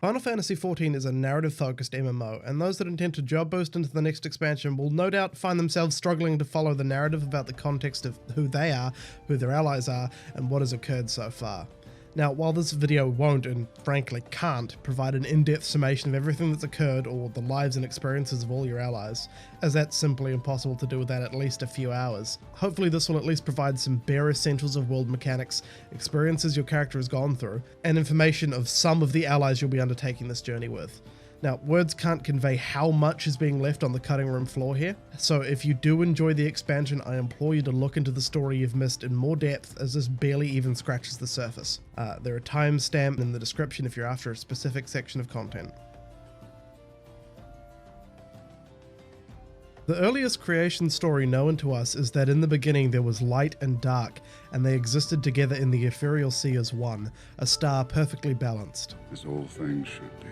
Final Fantasy XIV is a narrative-focused MMO, and those that intend to job boost into the next expansion will no doubt find themselves struggling to follow the narrative about the context of who they are, who their allies are, and what has occurred so far. Now, while this video won't, and frankly can't, provide an in-depth summation of everything that's occurred or the lives and experiences of all your allies, as that's simply impossible to do without at least a few hours, hopefully this will at least provide some bare essentials of world mechanics, experiences your character has gone through, and information of some of the allies you'll be undertaking this journey with. Now, words can't convey how much is being left on the cutting room floor here, so if you do enjoy the expansion, I implore you to look into the story you've missed in more depth, as this barely even scratches the surface. There are timestamps in the description if you're after a specific section of content. The earliest creation story known to us is that in the beginning there was light and dark, and they existed together in the ethereal sea as one, a star perfectly balanced. As all things should be.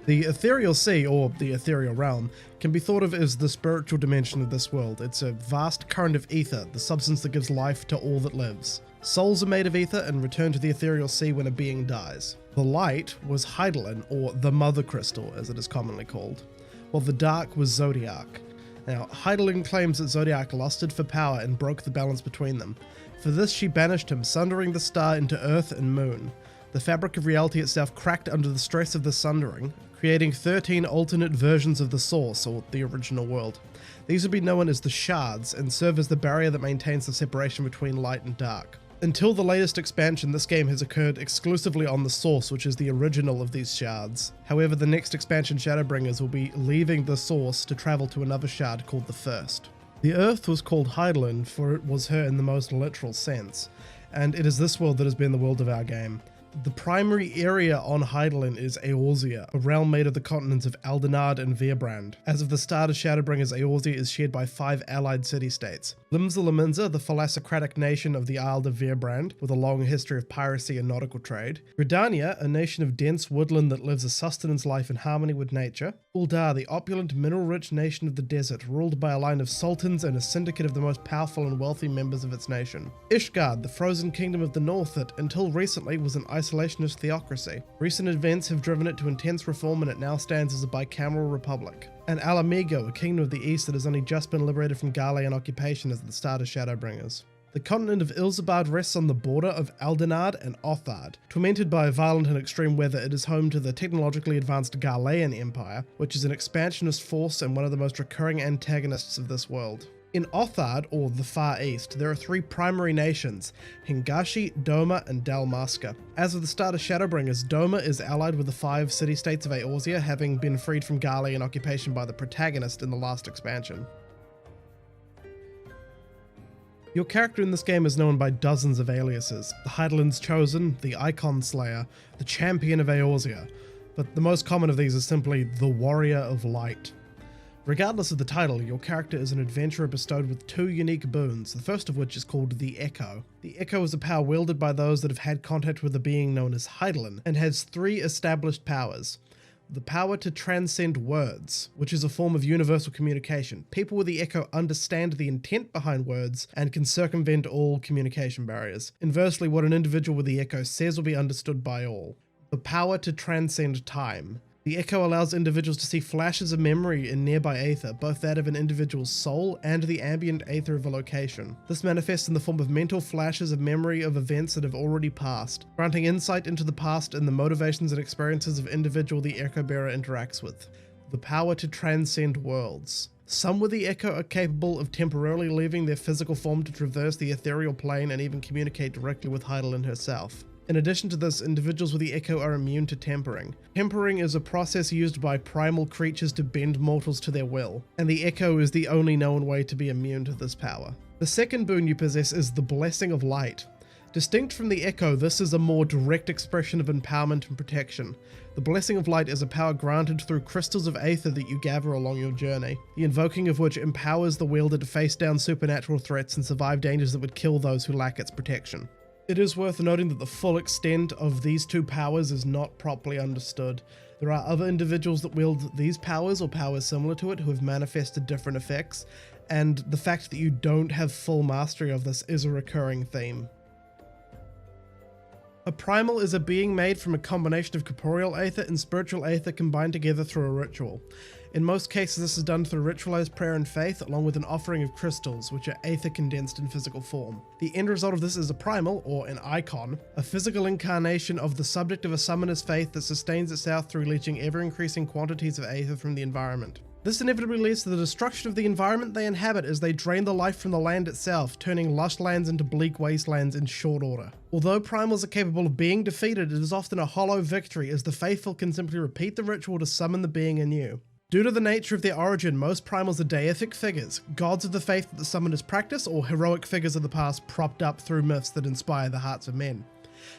The ethereal sea, or the ethereal realm, can be thought of as the spiritual dimension of this world. It's a vast current of ether, the substance that gives life to all that lives. Souls are made of ether and return to the ethereal sea when a being dies. The light was Hydaelyn, or the Mother Crystal, as it is commonly called, while the dark was Zodiac. Now, Hydaelyn claims that Zodiac lusted for power and broke the balance between them. For this, she banished him, sundering the star into Earth and Moon. The fabric of reality itself cracked under the stress of the sundering, creating 13 alternate versions of the source, or the original world. These would be known as the shards, and serve as the barrier that maintains the separation between light and dark. Until the latest expansion, this game has occurred exclusively on the source, which is the original of these shards. However, the next expansion, Shadowbringers, will be leaving the source to travel to another shard called the First. The Earth was called Hydaelyn, for it was her in the most literal sense, and it is this world that has been the world of our game. The primary area on Hydaelyn is Eorzea, a realm made of the continents of Aldenard and Veerbrand. As of the start of Shadowbringers, Eorzea is shared by 5 allied city-states. Limsa, the thalassocratic nation of the Isle of Veerbrand, with a long history of piracy and nautical trade. Gridania, a nation of dense woodland that lives a sustenance life in harmony with nature. Uldar, the opulent, mineral-rich nation of the desert, ruled by a line of sultans and a syndicate of the most powerful and wealthy members of its nation. Ishgard, the frozen kingdom of the north that, until recently, was an isolationist theocracy. Recent events have driven it to intense reform, and it now stands as a bicameral republic. And Alamigo, a kingdom of the east that has only just been liberated from Garlean occupation at the start of Shadowbringers. The continent of Ilzabard rests on the border of Aldenard and Othard. Tormented by violent and extreme weather, it is home to the technologically advanced Garlean Empire, which is an expansionist force and one of the most recurring antagonists of this world. In Othard, or the Far East, there are 3 primary nations, Hingashi, Doma, and Dalmasca. As of the start of Shadowbringers, Doma is allied with the 5 city-states of Eorzea, having been freed from Garlean occupation by the protagonist in the last expansion. Your character in this game is known by dozens of aliases: the Hydaelyn's Chosen, the Icon Slayer, the Champion of Eorzea, but the most common of these is simply the Warrior of Light. Regardless of the title, your character is an adventurer bestowed with 2 unique boons, the first of which is called the Echo. The Echo is a power wielded by those that have had contact with a being known as Hydaelyn, and has 3 established powers. The power to transcend words, which is a form of universal communication. People with the Echo understand the intent behind words and can circumvent all communication barriers. Inversely, what an individual with the Echo says will be understood by all. The power to transcend time. The Echo allows individuals to see flashes of memory in nearby aether, both that of an individual's soul and the ambient aether of a location. This manifests in the form of mental flashes of memory of events that have already passed, granting insight into the past and the motivations and experiences of individual the Echo bearer interacts with. The power to transcend worlds. Some with the Echo are capable of temporarily leaving their physical form to traverse the ethereal plane and even communicate directly with Hydaelyn herself. In addition to this, individuals with the Echo are immune to tempering. Tempering is a process used by primal creatures to bend mortals to their will, and the Echo is the only known way to be immune to this power. The second boon you possess is the Blessing of Light. Distinct from the Echo, this is a more direct expression of empowerment and protection. The Blessing of Light is a power granted through crystals of aether that you gather along your journey, the invoking of which empowers the wielder to face down supernatural threats and survive dangers that would kill those who lack its protection. It is worth noting that the full extent of these 2 powers is not properly understood. There are other individuals that wield these powers or powers similar to it who have manifested different effects, and the fact that you don't have full mastery of this is a recurring theme. A primal is a being made from a combination of corporeal aether and spiritual aether combined together through a ritual. In most cases, this is done through ritualized prayer and faith, along with an offering of crystals, which are aether condensed in physical form. The end result of this is a primal, or an icon, a physical incarnation of the subject of a summoner's faith that sustains itself through leeching ever-increasing quantities of aether from the environment. This inevitably leads to the destruction of the environment they inhabit as they drain the life from the land itself, turning lush lands into bleak wastelands in short order. Although primals are capable of being defeated, it is often a hollow victory, as the faithful can simply repeat the ritual to summon the being anew. Due to the nature of their origin, most primals are deific figures, gods of the faith that the summoners practice, or heroic figures of the past propped up through myths that inspire the hearts of men.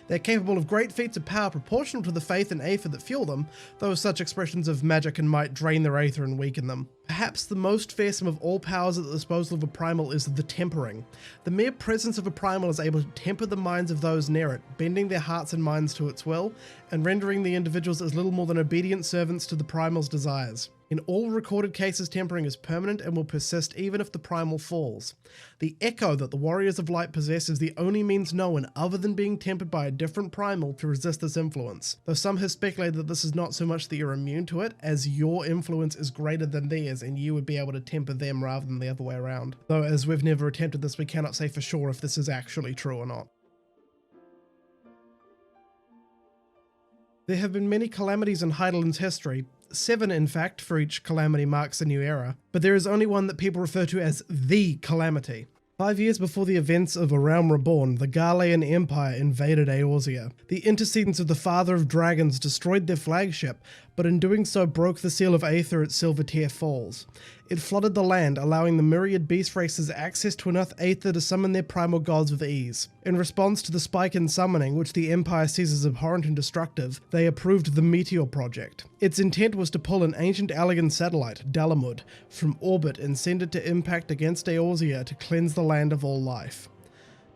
They're capable of great feats of power proportional to the faith and aether that fuel them, though such expressions of magic and might drain their aether and weaken them. Perhaps the most fearsome of all powers at the disposal of a primal is the tempering. The mere presence of a primal is able to temper the minds of those near it, bending their hearts and minds to its will, and rendering the individuals as little more than obedient servants to the primal's desires. In all recorded cases, tempering is permanent and will persist even if the primal falls. The echo that the Warriors of Light possess is the only means known other than being tempered by a different primal to resist this influence, though some have speculated that this is not so much that you're immune to it, as your influence is greater than theirs and you would be able to temper them rather than the other way around. Though as we've never attempted this, we cannot say for sure if this is actually true or not. There have been many calamities in Heideland's history, 7 in fact, for each calamity marks a new era, but there is only one that people refer to as the Calamity. 5 years before the events of A Realm Reborn, the Garlean Empire invaded Eorzea. The intercedents of the Father of Dragons destroyed their flagship, but in doing so broke the seal of aether at Silvertear Falls. It flooded the land, allowing the myriad beast races access to enough aether to summon their primal gods with ease. In response to the spike in summoning, which the Empire sees as abhorrent and destructive, they approved the Meteor Project. Its intent was to pull an ancient Allegan satellite, Dalamud, from orbit and send it to impact against Eorzea to cleanse the land of all life.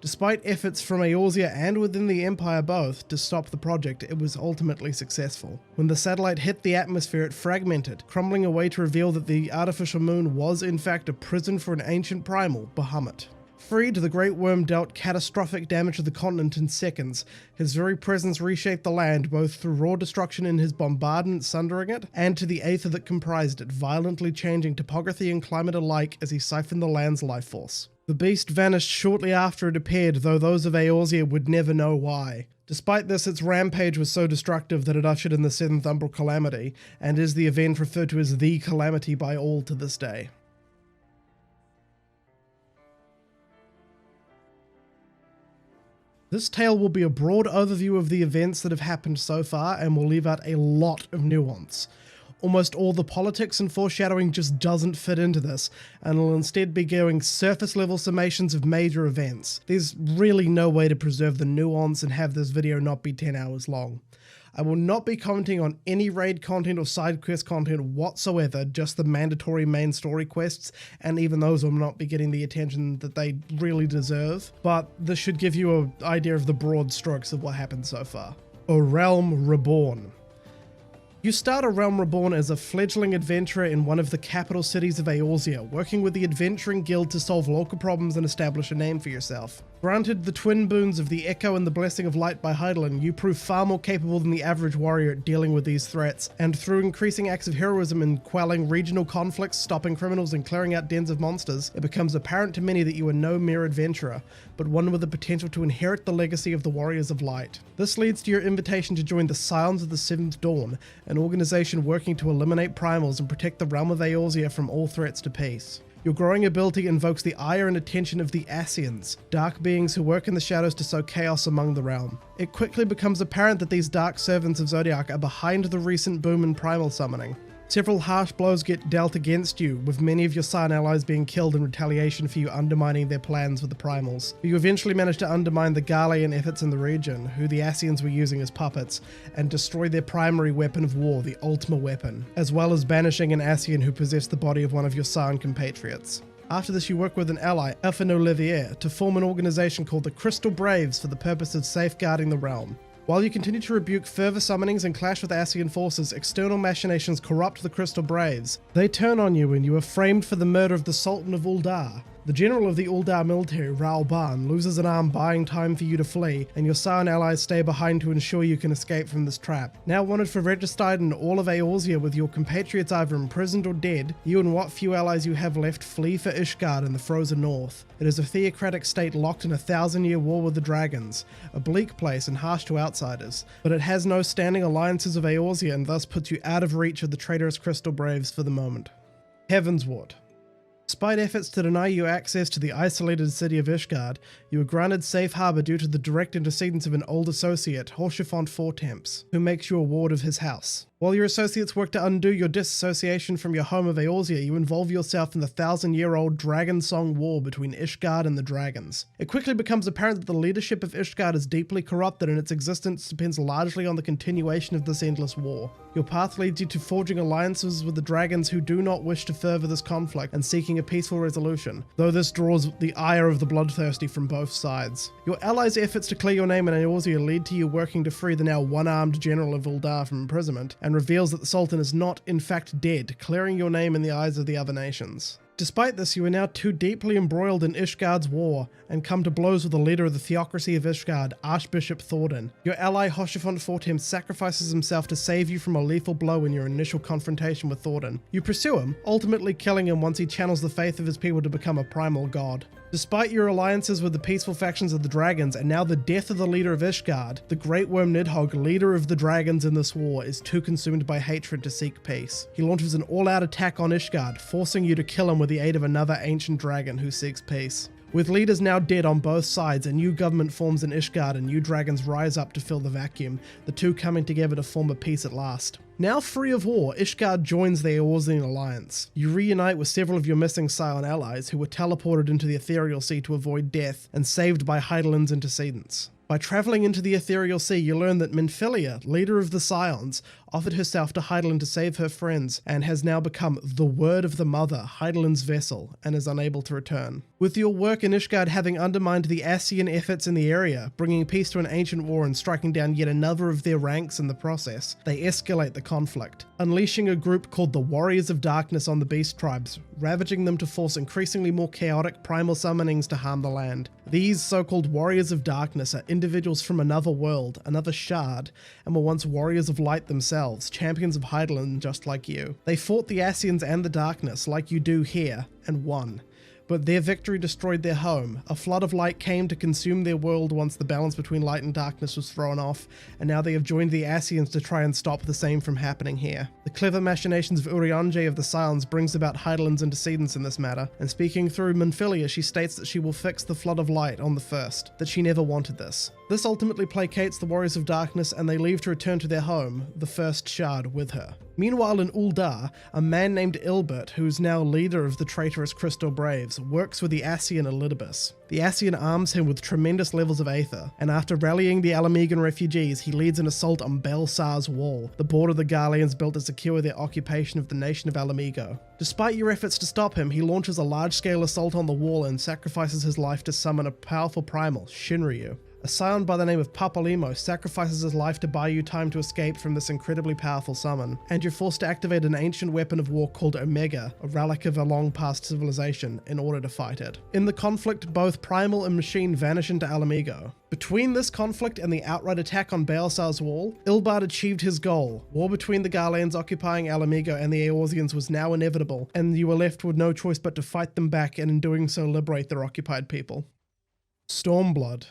Despite efforts from Eorzea and within the Empire both to stop the project, it was ultimately successful. When the satellite hit the atmosphere, it fragmented, crumbling away to reveal that the artificial moon was in fact a prison for an ancient primal, Bahamut. Freed, the Great Worm dealt catastrophic damage to the continent in seconds. His very presence reshaped the land, both through raw destruction in his bombardment sundering it, and to the aether that comprised it, violently changing topography and climate alike as he siphoned the land's life force. The beast vanished shortly after it appeared, though those of Eorzea would never know why. Despite this, its rampage was so destructive that it ushered in the 7th Umbral Calamity, and is the event referred to as the Calamity by all to this day. This tale will be a broad overview of the events that have happened so far and will leave out a lot of nuance. Almost all the politics and foreshadowing just doesn't fit into this, and will instead be going surface level summations of major events. There's really no way to preserve the nuance and have this video not be 10 hours long. I will not be commenting on any raid content or side quest content whatsoever, just the mandatory main story quests, and even those will not be getting the attention that they really deserve, but this should give you an idea of the broad strokes of what happened so far. A Realm Reborn. You start A Realm Reborn as a fledgling adventurer in one of the capital cities of Eorzea, working with the Adventuring Guild to solve local problems and establish a name for yourself. Granted the twin boons of the Echo and the Blessing of Light by Heideland, you prove far more capable than the average warrior at dealing with these threats, and through increasing acts of heroism in quelling regional conflicts, stopping criminals and clearing out dens of monsters, it becomes apparent to many that you are no mere adventurer, but one with the potential to inherit the legacy of the Warriors of Light. This leads to your invitation to join the Scions of the Seventh Dawn, an organization working to eliminate primals and protect the realm of Eorzea from all threats to peace. Your growing ability invokes the ire and attention of the Ascians, dark beings who work in the shadows to sow chaos among the realm. It quickly becomes apparent that these dark servants of Zodiac are behind the recent boom in primal summoning. Several harsh blows get dealt against you, with many of your Scion allies being killed in retaliation for you undermining their plans with the primals. But you eventually manage to undermine the Garlean efforts in the region, who the Ascians were using as puppets, and destroy their primary weapon of war, the Ultima weapon, as well as banishing an Ascian who possessed the body of one of your Scion compatriots. After this, you work with an ally, Elfin Olivier, to form an organization called the Crystal Braves for the purpose of safeguarding the realm. While you continue to rebuke further summonings and clash with Ascian forces, external machinations corrupt the Crystal Braves. They turn on you and you are framed for the murder of the Sultan of Uldar. The general of the Uldar military, Realm, loses an arm buying time for you to flee, and your Scion allies stay behind to ensure you can escape from this trap. Now wanted for regicide in all of Eorzea with your compatriots either imprisoned or dead, you and what few allies you have left flee for Ishgard in the frozen north. It is a theocratic state locked in a 1,000-year war with the dragons, a bleak place and harsh to outsiders, but it has no standing alliances of Eorzea and thus puts you out of reach of the traitorous Crystal Braves for the moment. Heavensward. Despite efforts to deny you access to the isolated city of Ishgard, you were granted safe harbour due to the direct intercedence of an old associate, Hoshifont Fortemps, who makes you a ward of his house. While your associates work to undo your disassociation from your home of Eorzea, you involve yourself in the 1,000-year-old Dragon Song War between Ishgard and the dragons. It quickly becomes apparent that the leadership of Ishgard is deeply corrupted and its existence depends largely on the continuation of this endless war. Your path leads you to forging alliances with the dragons who do not wish to further this conflict and seeking a peaceful resolution, though this draws the ire of the bloodthirsty from both sides. Your allies' efforts to clear your name in Eorzea lead to you working to free the now one-armed general of Uldar from imprisonment, and reveals that the Sultan is not in fact dead, clearing your name in the eyes of the other nations. Despite this, you are now too deeply embroiled in Ishgard's war, and come to blows with the leader of the theocracy of Ishgard, Archbishop Thordan. Your ally Hoshifont Fortemps sacrifices himself to save you from a lethal blow in your initial confrontation with Thordan. You pursue him, ultimately killing him once he channels the faith of his people to become a primal god. Despite your alliances with the peaceful factions of the dragons and now the death of the leader of Ishgard, the Great Worm Nidhogg, leader of the dragons in this war, is too consumed by hatred to seek peace. He launches an all-out attack on Ishgard, forcing you to kill him with the aid of another ancient dragon who seeks peace. With leaders now dead on both sides, a new government forms in Ishgard and new dragons rise up to fill the vacuum, the two coming together to form a peace at last. Now free of war, Ishgard joins the Eorzean alliance. You reunite with several of your missing Scion allies who were teleported into the Ethereal Sea to avoid death and saved by Hydaelyn's intercedence. By travelling into the Ethereal Sea, you learn that Minfilia, leader of the Scions, offered herself to Hydaelyn to save her friends, and has now become the Word of the Mother, Hydaelyn's vessel, and is unable to return. With your work in Ishgard having undermined the Ascian efforts in the area, bringing peace to an ancient war and striking down yet another of their ranks in the process, they escalate the conflict, unleashing a group called the Warriors of Darkness on the Beast Tribes, ravaging them to force increasingly more chaotic primal summonings to harm the land. These so-called Warriors of Darkness are individuals from another world, another shard, and were once Warriors of Light themselves, champions of Hydaelyn just like you. They fought the Ascians and the Darkness like you do here, and won. But their victory destroyed their home. A flood of light came to consume their world once the balance between light and darkness was thrown off, and now they have joined the Ascians to try and stop the same from happening here. The clever machinations of Urianger of the Scions brings about Hydaelyn's intercedence in this matter, and speaking through Minfilia, she states that she will fix the flood of light on the first, that she never wanted this. This ultimately placates the Warriors of Darkness, and they leave to return to their home, the First Shard, with her. Meanwhile in Uldar, a man named Ilbert, who is now leader of the traitorous Crystal Braves, works with the Ascian Elidibus. The Ascian arms him with tremendous levels of aether, and after rallying the Alamegan refugees, he leads an assault on Belsar's Wall, the border the Garleans built to secure their occupation of the nation of Alamigo. Despite your efforts to stop him, he launches a large-scale assault on the wall and sacrifices his life to summon a powerful primal, Shinryu. A scion by the name of Papalimos sacrifices his life to buy you time to escape from this incredibly powerful summon, and you're forced to activate an ancient weapon of war called Omega, a relic of a long-past civilization, in order to fight it. In the conflict, both Primal and Machine vanish into Alamigo. Between this conflict and the outright attack on Belsar's Wall, Ilbard achieved his goal. War between the Garleans occupying Alamigo and the Eorzeans was now inevitable, and you were left with no choice but to fight them back and in doing so liberate their occupied people. Stormblood.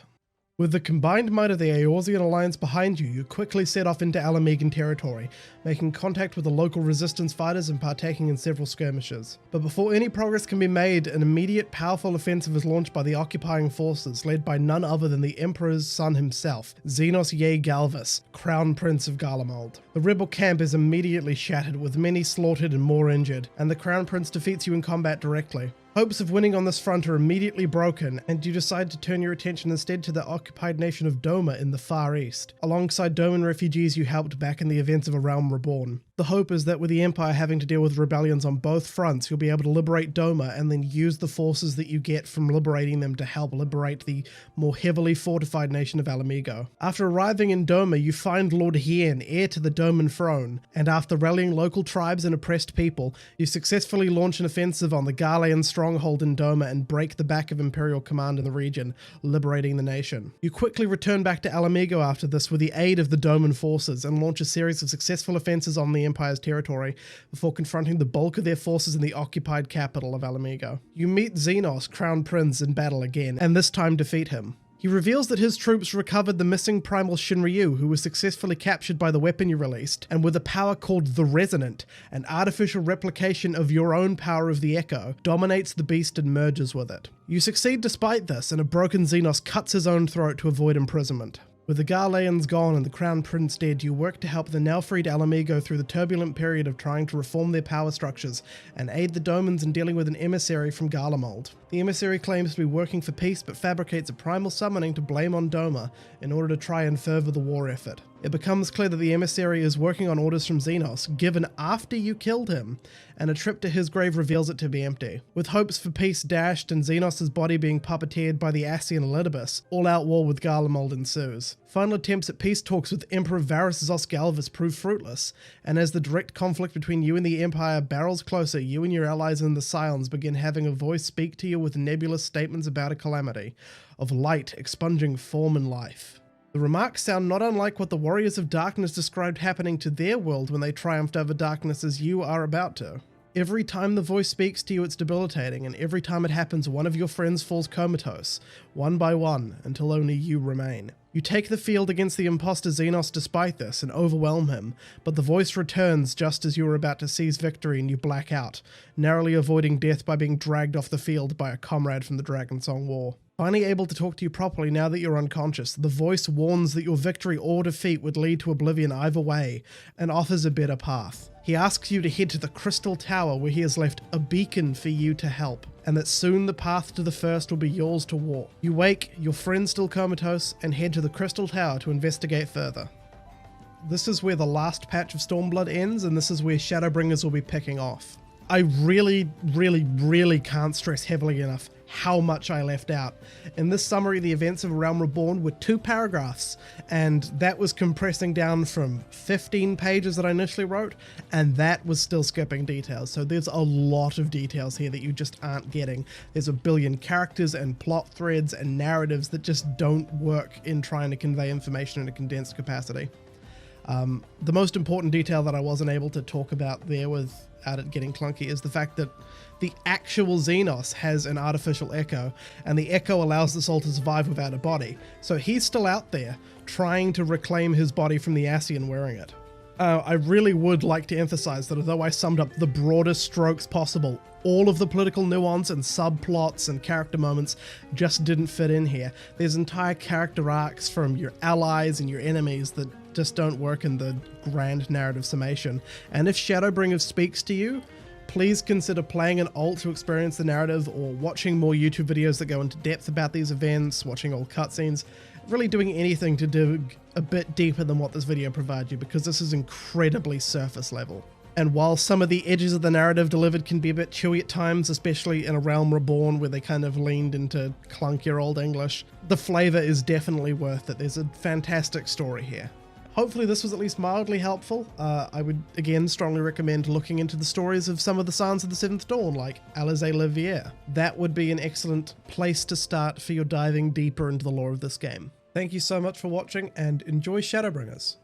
With the combined might of the Eorzean alliance behind you, you quickly set off into Alamegan territory, making contact with the local resistance fighters and partaking in several skirmishes. But before any progress can be made, an immediate powerful offensive is launched by the occupying forces, led by none other than the Emperor's son himself, Xenos Ye Galvus, Crown Prince of Garlemald. The rebel camp is immediately shattered, with many slaughtered and more injured, and the Crown Prince defeats you in combat directly. Hopes of winning on this front are immediately broken, and you decide to turn your attention instead to the occupied nation of Doma in the Far East, alongside Doman refugees you helped back in the events of A Realm Reborn. The hope is that with the Empire having to deal with rebellions on both fronts, you'll be able to liberate Doma and then use the forces that you get from liberating them to help liberate the more heavily fortified nation of Alamigo. After arriving in Doma, you find Lord Hien, heir to the Doman throne, and after rallying local tribes and oppressed people, you successfully launch an offensive on the Garlean stronghold in Doma and break the back of Imperial command in the region, liberating the nation. You quickly return back to Alamigo after this with the aid of the Doman forces and launch a series of successful offensives on the Empire's territory before confronting the bulk of their forces in the occupied capital of Alamigo. You meet Xenos, Crown Prince, in battle again, and this time defeat him. He reveals that his troops recovered the missing Primal Shinryu, who was successfully captured by the weapon you released, and with a power called the Resonant, an artificial replication of your own power of the Echo, dominates the beast and merges with it. You succeed despite this, and a broken Xenos cuts his own throat to avoid imprisonment. With the Garleans gone and the Crown Prince dead, you work to help the now freed Alamigo through the turbulent period of trying to reform their power structures and aid the Domans in dealing with an emissary from Garlemald. The emissary claims to be working for peace but fabricates a primal summoning to blame on Doma in order to try and further the war effort. It becomes clear that the emissary is working on orders from Xenos, given after you killed him, and a trip to his grave reveals it to be empty. With hopes for peace dashed and Xenos' body being puppeteered by the Ascian Elidibus, all-out war with Garlemald ensues. Final attempts at peace talks with Emperor Varys Zosgalvis prove fruitless, and as the direct conflict between you and the Empire barrels closer, you and your allies in the Scions begin having a voice speak to you with nebulous statements about a calamity, of light expunging form and life. The remarks sound not unlike what the Warriors of Darkness described happening to their world when they triumphed over darkness as you are about to. Every time the voice speaks to you, it's debilitating, and every time it happens, one of your friends falls comatose, one by one, until only you remain. You take the field against the imposter Xenos despite this and overwhelm him, but the voice returns just as you are about to seize victory and you black out, narrowly avoiding death by being dragged off the field by a comrade from the Dragonsong War. Finally able to talk to you properly now that you're unconscious, the voice warns that your victory or defeat would lead to oblivion either way, and offers a better path. He asks you to head to the Crystal Tower where he has left a beacon for you to help, and that soon the path to the First will be yours to walk. You wake, your friend still comatose, and head to the Crystal Tower to investigate further. This is where the last patch of Stormblood ends, and this is where Shadowbringers will be picking off. I really can't stress heavily enough how much I left out. In this summary, the events of Realm Reborn were 2 paragraphs, and that was compressing down from 15 pages that I initially wrote, and that was still skipping details. So there's a lot of details here that you just aren't getting. There's a billion characters and plot threads and narratives that just don't work in trying to convey information in a condensed capacity. The most important detail that I wasn't able to talk about there without it getting clunky is the fact that the actual Xenos has an artificial echo, and the echo allows the soul to survive without a body. So he's still out there trying to reclaim his body from the Ascian wearing it. I really would like to emphasize that although I summed up the broadest strokes possible, all of the political nuance and subplots and character moments just didn't fit in here. There's entire character arcs from your allies and your enemies that just don't work in the grand narrative summation. And if Shadowbringers speaks to you, please consider playing an alt to experience the narrative, or watching more YouTube videos that go into depth about these events, watching old cutscenes, really doing anything to dig a bit deeper than what this video provides you, because this is incredibly surface level. And while some of the edges of the narrative delivered can be a bit chewy at times, especially in a Realm Reborn where they kind of leaned into clunkier old English, the flavor is definitely worth it. There's a fantastic story here. Hopefully this was at least mildly helpful. I would again strongly recommend looking into the stories of some of the Scions of the Seventh Dawn, like Alizé Liviere. That would be an excellent place to start for your diving deeper into the lore of this game. Thank you so much for watching, and enjoy Shadowbringers.